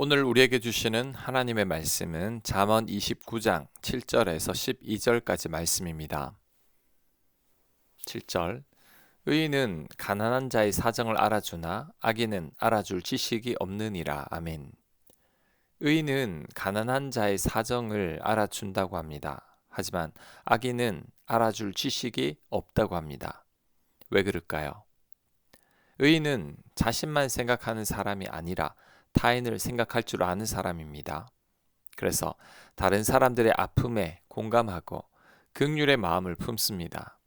오늘 우리에게 주시는 하나님의 말씀은 잠언 29장 7절에서 12절까지 말씀입니다. 7절 의인은 가난한 자의 사정을 알아주나 악인은 알아줄 지식이 없느니라. 아멘. 의인은 가난한 자의 사정을 알아준다고 합니다. 하지만 악인은 알아줄 지식이 없다고 합니다. 왜 그럴까요? 의인은 자신만 생각하는 사람이 아니라 타인을 생각할 줄 아는 사람입니다. 그래서 다른 사람들의 아픔에 공감하고 긍휼의 마음을 품습니다.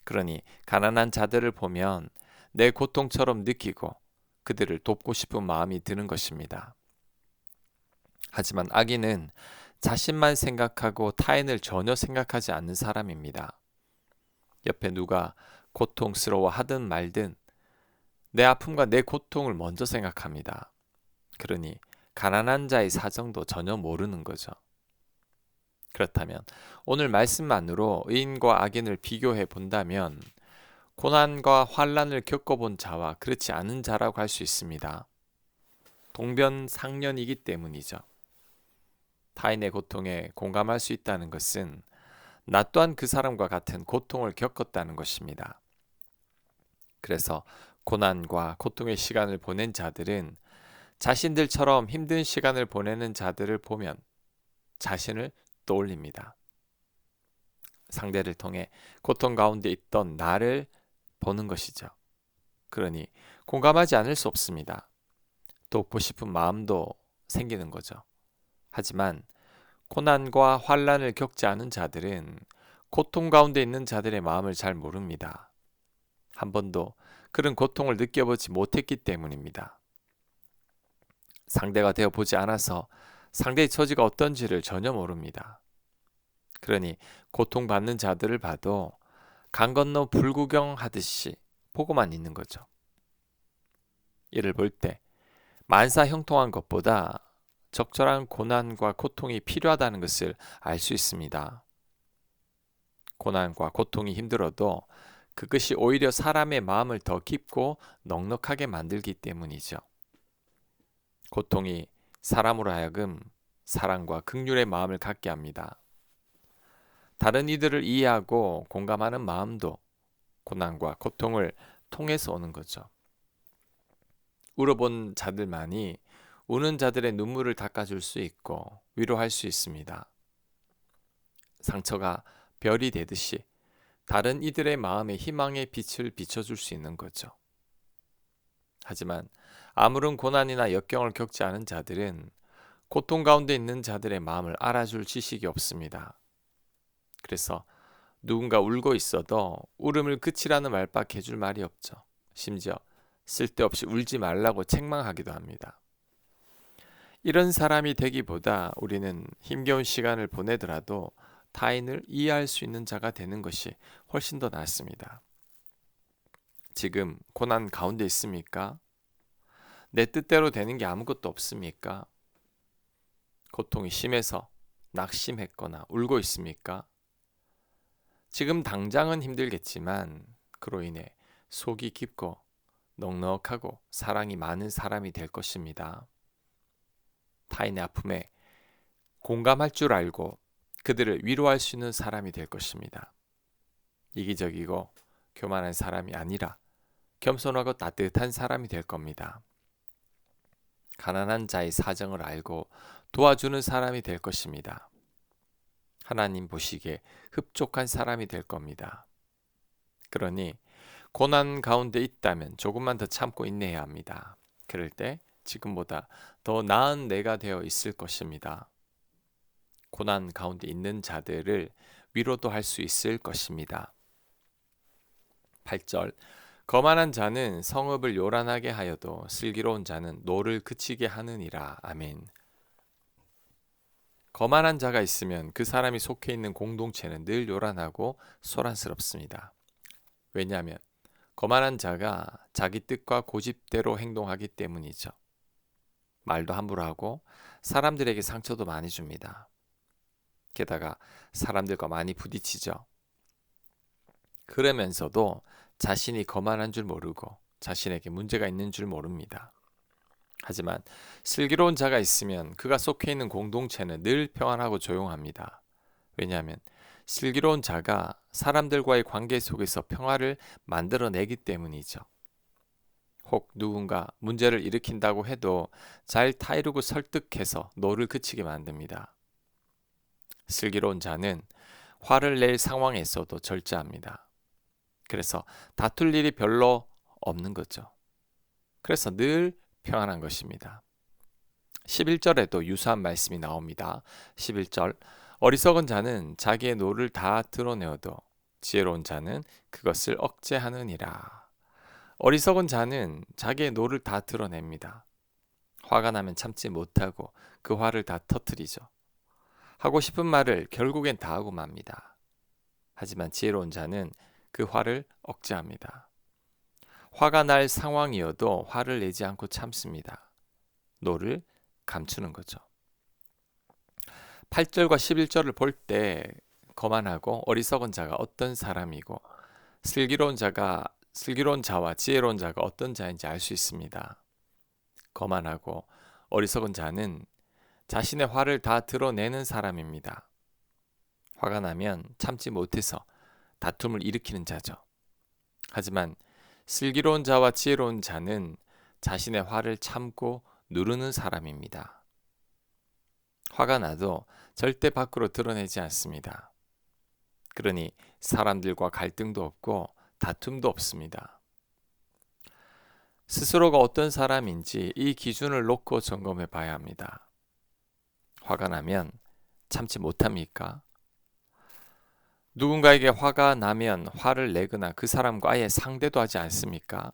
그러니 가난한 자들을 보면 내 고통처럼 느끼고 그들을 돕고 싶은 마음이 드는 것입니다. 하지만 악인은 자신만 생각하고 타인을 전혀 생각하지 않는 사람입니다. 옆에 누가 고통스러워하든 말든 내 아픔과 내 고통을 먼저 생각합니다. 그러니 가난한 자의 사정도 전혀 모르는 거죠. 그렇다면 오늘 말씀만으로 의인과 악인을 비교해 본다면 고난과 환난을 겪어본 자와 그렇지 않은 자라고 할 수 있습니다. 동변상련이기 때문이죠. 타인의 고통에 공감할 수 있다는 것은 나 또한 그 사람과 같은 고통을 겪었다는 것입니다. 그래서 고난과 고통의 시간을 보낸 자들은 자신들처럼 힘든 시간을 보내는 자들을 보면 자신을 떠올립니다. 상대를 통해 고통 가운데 있던 나를 보는 것이죠. 그러니 공감하지 않을 수 없습니다. 돕고 싶은 마음도 생기는 거죠. 하지만 고난과 환난을 겪지 않은 자들은 고통 가운데 있는 자들의 마음을 잘 모릅니다. 한 번도 그런 고통을 느껴보지 못했기 때문입니다. 상대가 되어 보지 않아서 상대의 처지가 어떤지를 전혀 모릅니다. 그러니 고통받는 자들을 봐도 강 건너 불구경하듯이 보고만 있는 거죠. 이를 볼 때 만사 형통한 것보다 적절한 고난과 고통이 필요하다는 것을 알 수 있습니다. 고난과 고통이 힘들어도 그것이 오히려 사람의 마음을 더 깊고 넉넉하게 만들기 때문이죠. 고통이 사람으로 하여금 사랑과 긍휼의 마음을 갖게 합니다. 다른 이들을 이해하고 공감하는 마음도 고난과 고통을 통해서 오는 거죠. 울어본 자들만이 우는 자들의 눈물을 닦아줄 수 있고 위로할 수 있습니다. 상처가 별이 되듯이 다른 이들의 마음에 희망의 빛을 비춰줄 수 있는 거죠. 하지만 아무런 고난이나 역경을 겪지 않은 자들은 고통 가운데 있는 자들의 마음을 알아줄 지식이 없습니다. 그래서 누군가 울고 있어도 울음을 그치라는 말밖에 해줄 말이 없죠. 심지어 쓸데없이 울지 말라고 책망하기도 합니다. 이런 사람이 되기보다 우리는 힘겨운 시간을 보내더라도 타인을 이해할 수 있는 자가 되는 것이 훨씬 더 낫습니다. 지금 고난 가운데 있습니까? 내 뜻대로 되는 게 아무것도 없습니까? 고통이 심해서 낙심했거나 울고 있습니까? 지금 당장은 힘들겠지만 그로 인해 속이 깊고 넉넉하고 사랑이 많은 사람이 될 것입니다. 타인의 아픔에 공감할 줄 알고 그들을 위로할 수 있는 사람이 될 것입니다. 이기적이고 교만한 사람이 아니라 겸손하고 따뜻한 사람이 될 겁니다. 가난한 자의 사정을 알고 도와주는 사람이 될 것입니다. 하나님 보시기에 흡족한 사람이 될 겁니다. 그러니 고난 가운데 있다면 조금만 더 참고 인내해야 합니다. 그럴 때 지금보다 더 나은 내가 되어 있을 것입니다. 고난 가운데 있는 자들을 위로도 할 수 있을 것입니다. 8절 거만한 자는 성읍을 요란하게 하여도 슬기로운 자는 노를 그치게 하느니라. 아멘. 거만한 자가 있으면 그 사람이 속해 있는 공동체는 늘 요란하고 소란스럽습니다. 왜냐하면 거만한 자가 자기 뜻과 고집대로 행동하기 때문이죠. 말도 함부로 하고 사람들에게 상처도 많이 줍니다. 게다가 사람들과 많이 부딪히죠. 그러면서도 자신이 거만한 줄 모르고 자신에게 문제가 있는 줄 모릅니다. 하지만 슬기로운 자가 있으면 그가 속해 있는 공동체는 늘 평안하고 조용합니다. 왜냐하면 슬기로운 자가 사람들과의 관계 속에서 평화를 만들어내기 때문이죠. 혹 누군가 문제를 일으킨다고 해도 잘 타이르고 설득해서 노를 그치게 만듭니다. 슬기로운 자는 화를 낼 상황에서도 절제합니다. 그래서 다툴 일이 별로 없는 거죠. 그래서 늘 평안한 것입니다. 11절에도 유사한 말씀이 나옵니다. 11절 어리석은 자는 자기의 노를 다 드러내어도 지혜로운 자는 그것을 억제하느니라. 어리석은 자는 자기의 노를 다 드러냅니다. 화가 나면 참지 못하고 그 화를 다 터뜨리죠. 하고 싶은 말을 결국엔 다 하고 맙니다. 하지만 지혜로운 자는 그 화를 억제합니다. 화가 날 상황이어도 화를 내지 않고 참습니다. 노를 감추는 거죠. 8절과 11절을 볼 때 거만하고 어리석은 자가 어떤 사람이고 슬기로운 자와 지혜로운 자가 어떤 자인지 알 수 있습니다. 거만하고 어리석은 자는 자신의 화를 다 드러내는 사람입니다. 화가 나면 참지 못해서 다툼을 일으키는 자죠. 하지만 슬기로운 자와 지혜로운 자는 자신의 화를 참고 누르는 사람입니다. 화가 나도 절대 밖으로 드러내지 않습니다. 그러니 사람들과 갈등도 없고 다툼도 없습니다. 스스로가 어떤 사람인지 이 기준을 놓고 점검해 봐야 합니다. 화가 나면 참지 못합니까? 누군가에게 화가 나면 화를 내거나 그 사람과 아예 상대도 하지 않습니까?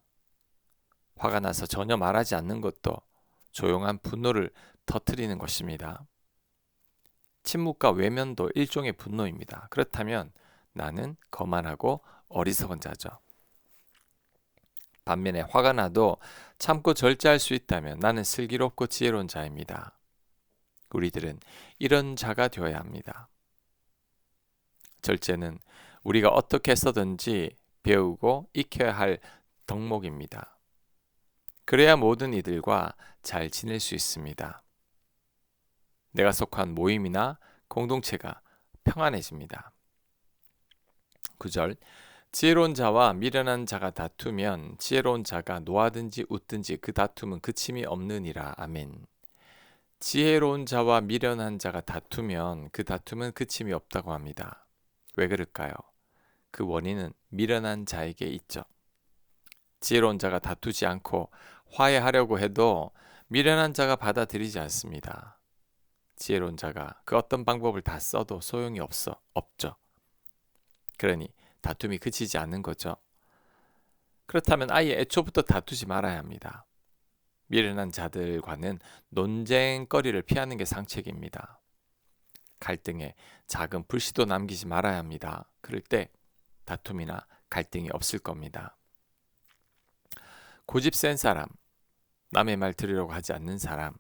화가 나서 전혀 말하지 않는 것도 조용한 분노를 터뜨리는 것입니다. 침묵과 외면도 일종의 분노입니다. 그렇다면 나는 거만하고 어리석은 자죠. 반면에 화가 나도 참고 절제할 수 있다면 나는 슬기롭고 지혜로운 자입니다. 우리들은 이런 자가 되어야 합니다. 절제는 우리가 어떻게 해서든지 배우고 익혀야 할 덕목입니다. 그래야 모든 이들과 잘 지낼 수 있습니다. 내가 속한 모임이나 공동체가 평안해집니다. 9절 지혜로운 자와 미련한 자가 다투면 지혜로운 자가 노하든지 웃든지 그 다툼은 그침이 없느니라. 아멘. 지혜로운 자와 미련한 자가 다투면 그 다툼은 그침이 없다고 합니다. 왜 그럴까요? 그 원인은 미련한 자에게 있죠. 지혜로운 자가 다투지 않고 화해하려고 해도 미련한 자가 받아들이지 않습니다. 지혜로운 자가 그 어떤 방법을 다 써도 소용이 없죠. 그러니 다툼이 그치지 않는 거죠. 그렇다면 아예 애초부터 다투지 말아야 합니다. 미련한 자들과는 논쟁거리를 피하는 게 상책입니다. 갈등에 작은 불씨도 남기지 말아야 합니다. 그럴 때 다툼이나 갈등이 없을 겁니다. 고집 센 사람, 남의 말 들으려고 하지 않는 사람,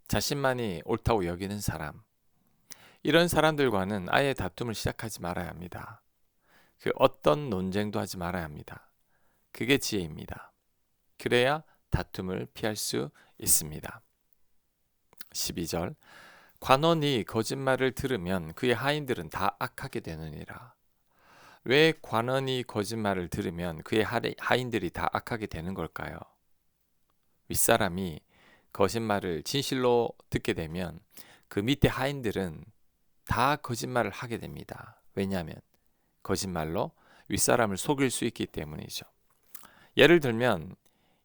자신만이 옳다고 여기는 사람, 이런 사람들과는 아예 다툼을 시작하지 말아야 합니다. 그 어떤 논쟁도 하지 말아야 합니다. 그게 지혜입니다. 그래야 다툼을 피할 수 있습니다. 12절 관원이 거짓말을 들으면 그의 하인들은 다 악하게 되느니라. 왜 관원이 거짓말을 들으면 그의 하인들이 다 악하게 되는 걸까요? 윗사람이 거짓말을 진실로 듣게 되면 그 밑에 하인들은 다 거짓말을 하게 됩니다. 왜냐하면 거짓말로 윗사람을 속일 수 있기 때문이죠. 예를 들면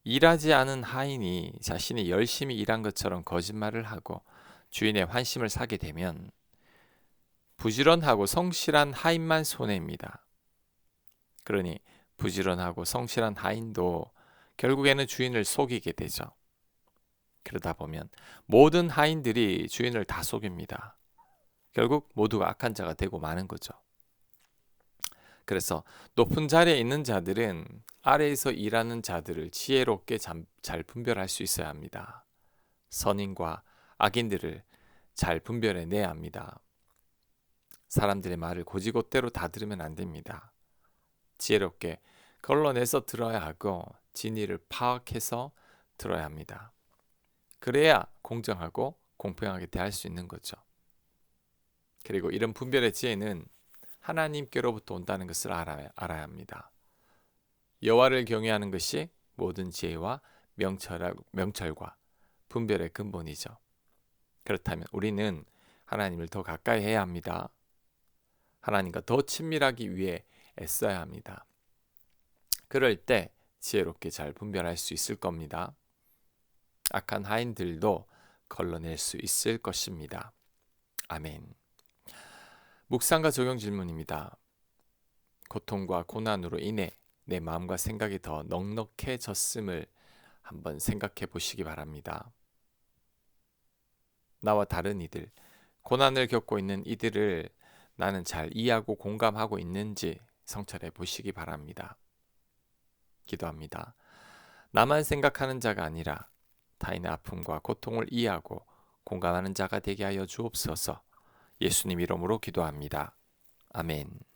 일하지 않은 하인이 자신이 열심히 일한 것처럼 거짓말을 하고 주인의 환심을 사게 되면 부지런하고 성실한 하인만 손해입니다. 그러니 부지런하고 성실한 하인도 결국에는 주인을 속이게 되죠. 그러다 보면 모든 하인들이 주인을 다 속입니다. 결국 모두가 악한 자가 되고 마는 거죠. 그래서 높은 자리에 있는 자들은 아래에서 일하는 자들을 지혜롭게 잘 분별할 수 있어야 합니다. 선인과 악인들을 잘 분별해 내야 합니다. 사람들의 말을 곧이곧대로 다 들으면 안 됩니다. 지혜롭게 걸러내서 들어야 하고 진리를 파악해서 들어야 합니다. 그래야 공정하고 공평하게 대할 수 있는 거죠. 그리고 이런 분별의 지혜는 하나님께로부터 온다는 것을 알아야 합니다. 여호와를 경외하는 것이 모든 지혜와 명철과 분별의 근본이죠. 그렇다면 우리는 하나님을 더 가까이 해야 합니다. 하나님과 더 친밀하기 위해 애써야 합니다. 그럴 때 지혜롭게 잘 분별할 수 있을 겁니다. 악한 하인들도 걸러낼 수 있을 것입니다. 아멘. 묵상과 적용 질문입니다. 고통과 고난으로 인해 내 마음과 생각이 더 넉넉해졌음을 한번 생각해 보시기 바랍니다. 나와 다른 이들, 고난을 겪고 있는 이들을 나는 잘 이해하고 공감하고 있는지 성찰해 보시기 바랍니다. 기도합니다. 나만 생각하는 자가 아니라 타인의 아픔과 고통을 이해하고 공감하는 자가 되게 하여 주옵소서. 예수님 이름으로 기도합니다. 아멘.